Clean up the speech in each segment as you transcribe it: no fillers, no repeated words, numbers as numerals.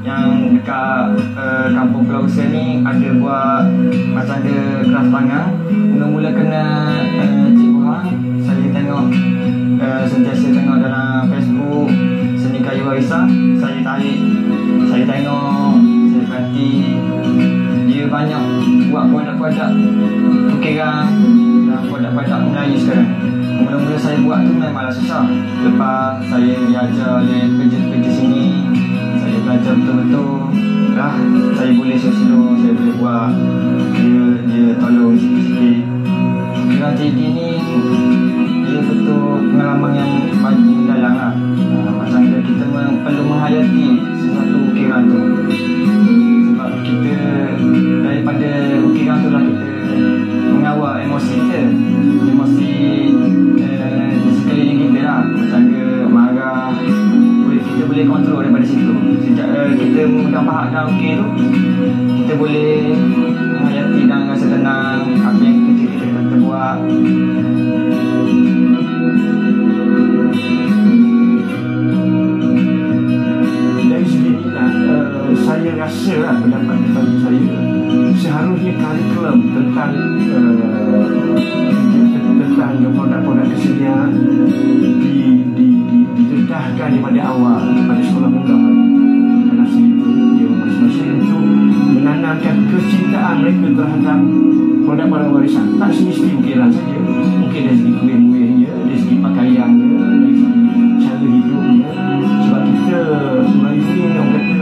yang dekat kampung Pulau Usaha ni ada buat macam ada kelas tangan. Mula-mula kena Cik Wahang, saya tengok sentiasa tengok dalam Facebook seni kayu warisan, saya tarik, saya tengok, saya perhati dia banyak buat produk-produk ukiran dan produk-produk Melayu sekarang. Mula-mula saya buat tu memanglah susah. Lepas saya diajar oleh kerja-kerja sini, saya belajar betul-betul, saya boleh slow-slow, saya boleh buat. Dia tolong sikit-sikit. Ukiran 3D ni dia betul pengalaman yang mendalam lah. Macam kita perlu menghayati sesuatu ukiran tu. Sebab kita daripada ukiran tu lah kita mengawal emosi kita, emosi di sekeliling kita lah. Macam ke marah, kita boleh kontrol daripada situ. Sejak kita memegang pahat dan ukir tu, kita boleh menghayati dan rasa tenang apa yang kita buat. Dari segi minat, saya rasa lah, pendapat bagi saya, seharusnya kurikulum tentang produk-produk kesenian didedahkan daripada awal pada sekolah menengah dalam segi masing-masing untuk menanamkan kecintaan mereka terhadap produk-produk warisan. Tak semesti ukiran saja, mungkin dari segi kuih-muihnya, dari segi pakaiannya, dari segi cara hidupnya. Sebab kita Melayu ni orang kata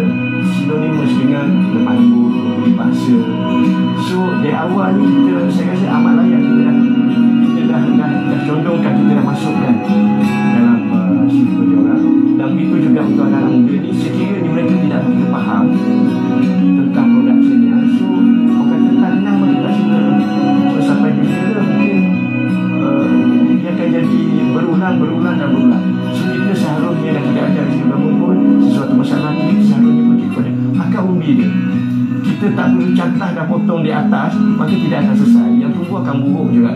sinonimus dengan lembut, bahasa. So dari awal ni saya rasa amat layak kita dah condongkan, kita dah masukkan dalam sifat dia orang. Dan begitu juga untuk anak-anak muda ni, sekiranya mereka tidak begitu faham tentang produk kesenian, so orang kata tanam mereka tak suka. So sampai bila mungkin dia akan jadi berulang. So kita seharusnya dah tidak ada juga pun sesuatu masalah ni, seharusnya pergi kepada akar umbi dia. Kita tak perlu cantah dan potong di atas, maka tidak akan selesai. Yang tumbuh akan buruk juga.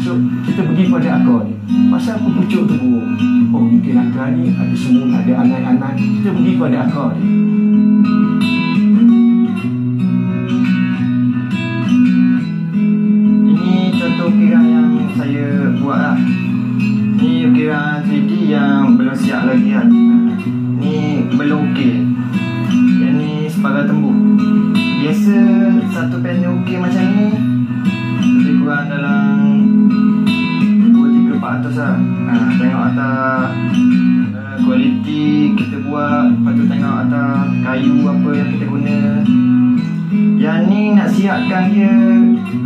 So kita pergi pada akar ni. Pasal apa pucuk tu buruk? Oh, mungkin akar ni ada semua, ada anak-anak. Kita pergi pada akar ni. Ini contoh ukiran yang saya buat lah. Ni ukiran 3D yang belum siap lagi kan. Ni belum ukir. Yang ni separuh tembus. Biasa satu panel ukir macam ni lebih kurang dalam 2-3-400 lah. Tengok atas kualiti kita buat, lepas tu tengok atas kayu apa yang kita guna. Yang ni nak siapkan dia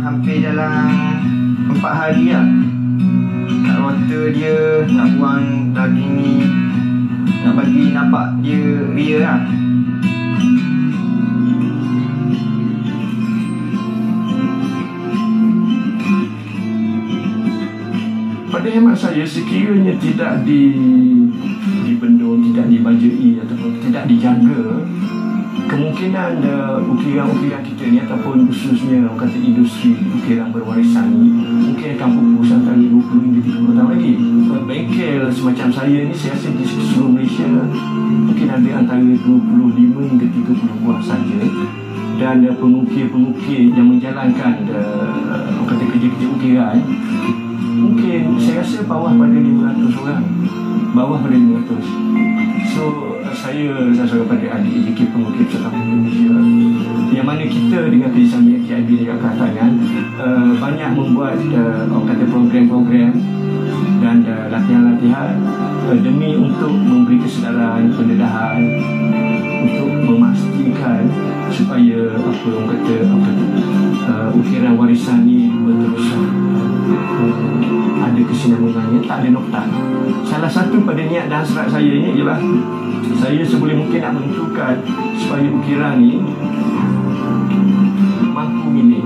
hampir dalam 4 hari lah. Nak rota dia, nak buang daging ni, nak bagi nampak dia real lah. Pada hemat saya, sekiranya tidak dibendung, tidak dibajai ataupun tidak dijaga, kemungkinan ukiran-ukiran kita ni ataupun khususnya orang kata industri ukiran berwarisan ni mungkin akan pupus antara 20 hingga 30 tahun lagi. Bengkel semacam saya ni, saya rasa di seluruh Malaysia mungkin ada antara 25 hingga 30 buah saja. Dan pengukir-pengukir yang menjalankan orang kata kerja-kerja ukiran mungkin saya rasa bawah pada 500 orang. So saya seorang pada ahli JK pengukir Persatuan Indonesia, yang mana kita dengan kerjasama KIB dekat Kelantan banyak membuat orang kata program-program dan latihan-latihan demi untuk memberi kesedaran, pendedahan, untuk memastikan supaya orang kata ukiran warisan ni berterusan, ada kesinambungannya, tak ada nokta. Salah satu pada niat dan hasrat saya ini ialah saya sebelum mungkin nak menentukan supaya ukiran ni mampu milik.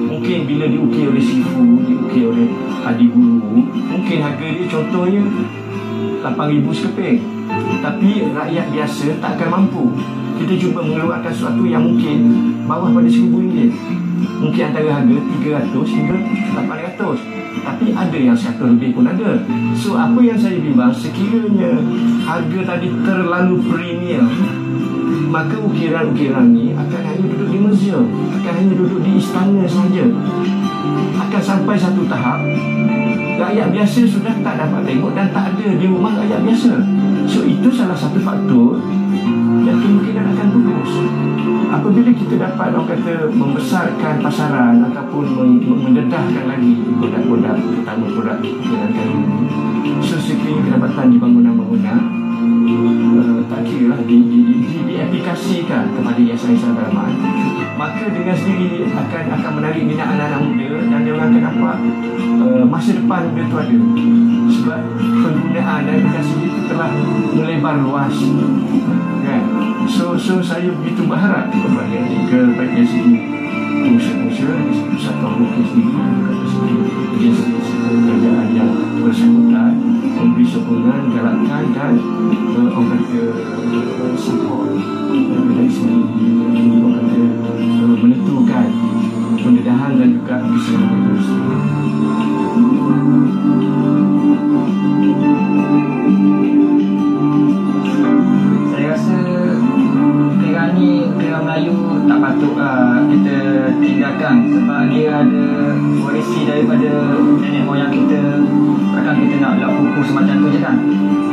Mungkin bila diukir oleh sifu, diukir oleh adik guru, mungkin harga dia contohnya 8,000 sekeping, tapi rakyat biasa tak akan mampu. Kita cuba mengeluarkan sesuatu yang mungkin bawah pada RM1,000, mungkin antara harga 300 hingga 800, tapi ada yang 100 lebih pun ada. So apa yang saya bimbang, sekiranya harga tadi terlalu premium, maka ukiran-ukiran ni akan hanya duduk di museum, akan hanya duduk di istana saja. Akan sampai satu tahap rakyat biasa sudah tak dapat tengok dan tak ada di rumah rakyat biasa. So itu salah satu faktor yang kemungkinan akan lulus. Apabila kita dapat, orang kata, membesarkan pasaran ataupun mendedahkan lagi produk-produk, terutama produk ukiran kayu ini, so sekiranya kedapatan di bangunan-bangunan, tak kira lah diaplikasikan kepada hiasan-hiasan dalaman, maka dengan sendiri akan menarik minat anak-anak muda dan dia orang akan nampak masa depan dia tu ada. Sebab penggunaan aplikasi itu telah melebar luas, kan? So saya begitu berharap kepada segi pengusaha-pengusaha, pusat promosi sendiri, kepada segi agensi kerajaan yang bersangkutan memberi sokongan, galakan dan orang kata support dari segi orang kata menentukan pendedahan dan juga keselamatan itu. Saya rasa ukiran ni, ukiran Melayu tak patut kita tinggalkan, sebab dia ada warisi daripada nenek moyang kita. Takkan kita nak lap kuku semacam tu je kan,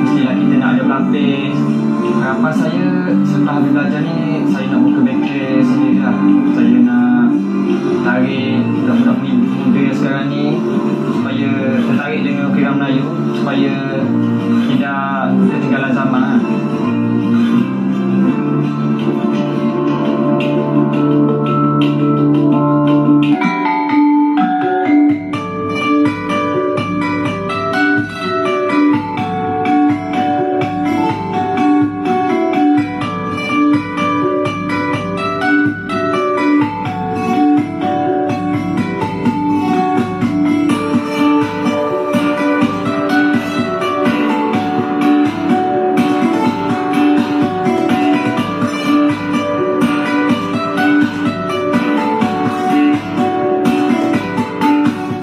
mestilah kita nak ada pelapis. Harapan saya setelah habis belajar ni, saya nak buka bengkel sendiri lah. Saya nak tarik budak-budak muda sekarang ni supaya tertarik dengan ukiran Melayu, supaya tidak ketinggalan zaman lah.